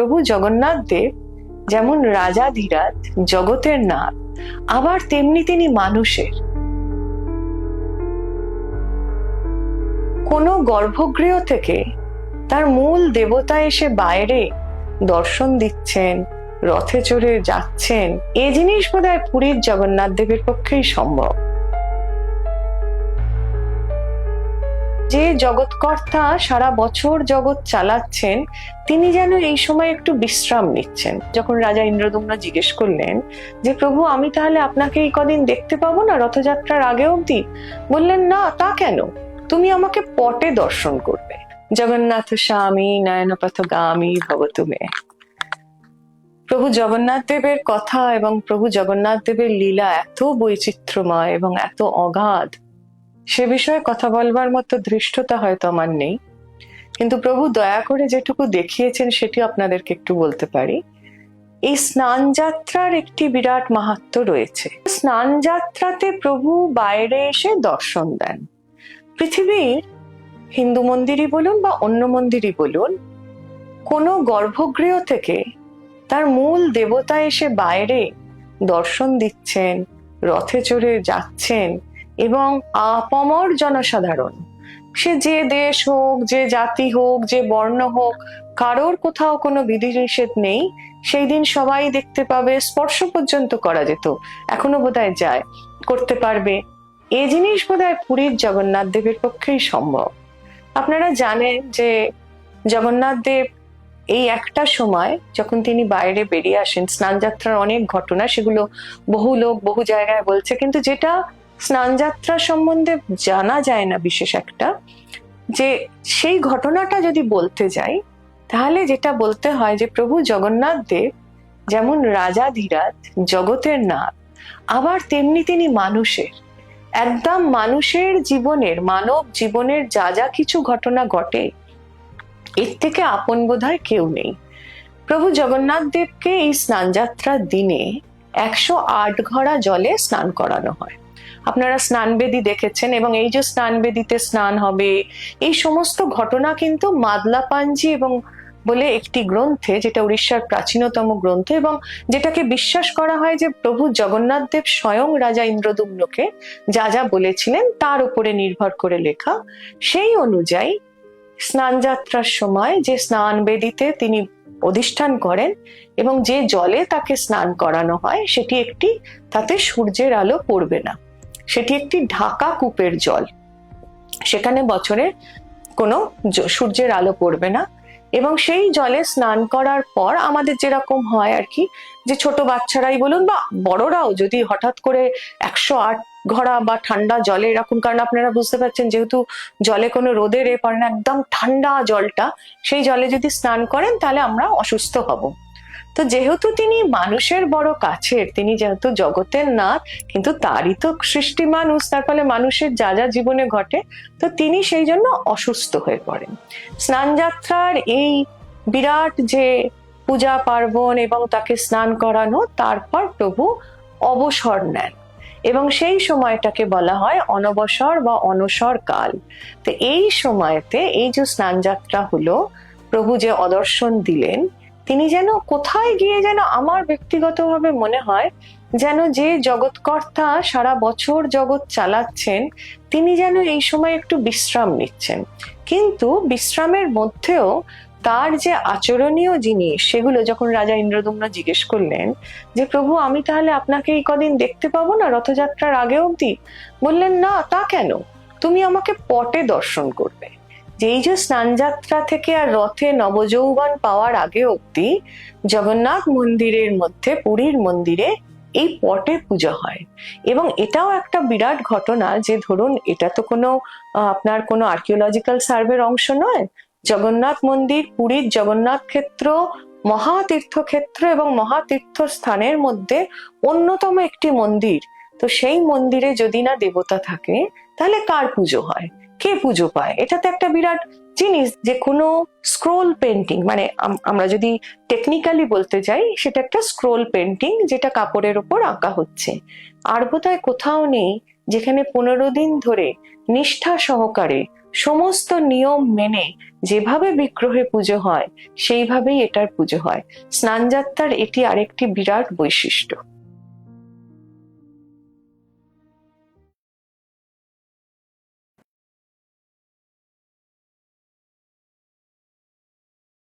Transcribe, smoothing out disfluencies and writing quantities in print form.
প্রভু জগন্নাথ দেব যেমন রাজাধিরাজ, জগতের নাথ, আবার তেমনি তিনি মানুষের। কোনো গর্ভগৃহ থেকে তার মূল দেবতা এসে বাইরে দর্শন দিচ্ছেন, রথে চড়ে যাচ্ছেন, এ জিনিস বোধহয় পুরীর জগন্নাথ দেবের পক্ষেই সম্ভব। যে জগৎকর্তা সারা বছর জগৎ চালাচ্ছেন, তিনি যেন এই সময় একটু বিশ্রাম নিচ্ছেন। যখন রাজা ইন্দ্রদ্যুম্ন জিজ্ঞেস করলেন যে প্রভু, আমি তাহলে আপনাকে এই কদিন দেখতে পাবো না রথযাত্রার আগে অবধি? বললেন, না, তা কেন? তুমি আমাকে পটে দর্শন করবে। জগন্নাথ স্বামী নয়নপথগামী ভবতু মে। প্রভু জগন্নাথ দেবের কথা এবং প্রভু জগন্নাথ দেবের লীলা এত বৈচিত্র্যময় এবং এত অগাধ, সে বিষয়ে কথা বলবার মতো ধৃষ্টতা হয়তো আমার নেই, কিন্তু প্রভু দয়া করে যেটুকু দেখিয়েছেন সেটি আপনাদেরকে একটু বলতে পারি। এই স্নান যাত্রার একটি বিরাট মাহাত্ম্য রয়েছে। স্নান যাত্রাতে প্রভু বাইরে এসে দর্শন দেন। পৃথিবীর হিন্দু মন্দিরই বলুন বা অন্য মন্দিরই বলুন, কোনো গর্ভগৃহ থেকে তার মূল দেবতা এসে বাইরে দর্শন দিচ্ছেন, রথে চড়ে যাচ্ছেন, এবং আপামর জনসাধারণ, সে যে দেশ হোক, যে জাতি হোক, যে বর্ণ হোক, কারোর কোথাও কোনো বিধিনিষেধ নেই। সেই দিন সবাই দেখতে পাবে, স্পর্শ পর্যন্ত করা যেত, এখনো বোধহয় যায়, করতে পারবে। এই জিনিস বোধহয় পুরীর জগন্নাথ দেবের পক্ষেই সম্ভব। আপনারা জানেন যে জগন্নাথ দেব এই একটা সময় যখন তিনি বাইরে বেরিয়ে আসেন, স্নান যাত্রার অনেক ঘটনা, সেগুলো বহু লোক বহু জায়গায় বলছে, কিন্তু যেটা স্নান যাত্রা সম্বন্ধে জানা যায় না বিশেষ একটা, যে সেই ঘটনাটা যদি বলতে যাই তাহলে যেটা বলতে হয় যে প্রভু জগন্নাথ দেব যেমন রাজাধিরাজ, জগতের নাথ, আবার তেমনি তিনি মানুষের। একদম মানুষের জীবনের, মানব জীবনের যা যা কিছু ঘটনা ঘটে, এর থেকে আপন বোধহয় কেউ নেই। প্রভু জগন্নাথ দেবকে এই স্নান যাত্রার দিনে 108 ঘড়া জলে স্নান করানো হয়। আপনারা স্নানবেদী দেখেছেন, এবং এই যে স্নানবেদীতে স্নান হবে, এই সমস্ত ঘটনা কিন্তু মাদলাপাঞ্জি এবং বলে একটি গ্রন্থে, যেটা উড়িষ্যার প্রাচীনতম গ্রন্থ, এবং যেটাকে বিশ্বাস করা হয় যে প্রভু জগন্নাথ দেব স্বয়ং রাজা ইন্দ্রদ্যুম্নকে যা যা বলেছিলেন তার উপরে নির্ভর করে লেখা। সেই অনুযায়ী স্নান যাত্রার সময় যে স্নান বেদিতে তিনি অধিষ্ঠান করেন এবং যে জলে তাকে স্নান করানো হয়, সেটি একটি, তাতে সূর্যের আলো পড়বে না, সেটি একটি ঢাকা কূপের জল। সেখানে বছরে কোনো সূর্যের আলো পড়বে না, এবং সেই জলে স্নান করার পর আমাদের যেরকম হয় আর কি, যে ছোট বাচ্চারাই বলুন বা বড়রাও যদি হঠাৎ করে 108 ঘড়া বা ঠান্ডা জলে এরকম, কারণ আপনারা বুঝতে পারছেন যেহেতু জলে কোনো রোদের এ পড়ে না, একদম ঠান্ডা জলটা, সেই জলে যদি স্নান করেন তাহলে আমরা অসুস্থ হব। তো যেহেতু তিনি মানুষের বড় কাছের, তিনি যেহেতু জগতের নাথ, কিন্তু তারই তো সৃষ্টি মানুষ, তার ফলে মানুষের যা যা জীবনে ঘটে, তো তিনি সেই জন্য অসুস্থ হয়ে পড়েন। স্নান যাত্রার এই বিরাট যে পূজা পার্বণ এবং তাকে স্নান করানো, তারপর প্রভু অবসর নেন, এবং সেই সময়টাকে বলা হয় অনবসর বা অনসর কাল। তো এই সময়তে এই যে স্নান যাত্রা হলো, প্রভু যে অদর্শন দিলেন, তিনি যেন কোথায় গিয়ে, যেন আমার ব্যক্তিগতভাবে মনে হয় যেন যে জগৎকর্তা সারা বছর জগৎ চালাচ্ছেন, তিনি যেন এই সময় একটু বিশ্রাম নিচ্ছেন। কিন্তু বিশ্রামের মধ্যেও তার যে আচরণীয় জিনিস, সেগুলো যখন রাজা ইন্দ্রদ্যুম্ন জিজ্ঞেস করলেন যে প্রভু, আমি তাহলে আপনাকে এই কদিন দেখতে পাবো না রথযাত্রার আগে অবধি? বললেন, না, তা কেন? তুমি আমাকে পটে দর্শন করবে। যেই যে স্নান যাত্রা থেকে আর রথে নবযৌবন পাওয়ার আগে অবধি জগন্নাথ মন্দিরের মধ্যে, পুরীর মন্দিরে এই পটে পূজা হয়। এবং এটাও একটা বিরাট ঘটনা যে ধরুন, এটা তো কোনো আপনার কোনো আর্কিওলজিক্যাল সার্ভের অংশ নয়। জগন্নাথ মন্দির, পুরীর জগন্নাথ ক্ষেত্র মহাতীর্থক্ষেত্র এবং মহাতীর্থ স্থানের মধ্যে অন্যতম একটি মন্দির। তো সেই মন্দিরে যদি না দেবতা থাকে, তাহলে কার পুজো হয়, কে পুজো পায়? এটা তো একটা বিরাট জিনিস। যে কোনো স্ক্রোল পেন্টিং, মানে আমরা যদি টেকনিক্যালি বলতে যাই, সেটা একটা স্ক্রোল পেন্টিং, যেটা কাপড়ের উপর আঁকা হচ্ছে। আর বোধহয় কোথাও নেই যেখানে 15 দিন ধরে নিষ্ঠা সহকারে সমস্ত নিয়ম মেনে যেভাবে বিগ্রহে পুজো হয় সেইভাবেই এটার পুজো হয়। স্নানযাত্রার এটি আরেকটি বিরাট বৈশিষ্ট্য।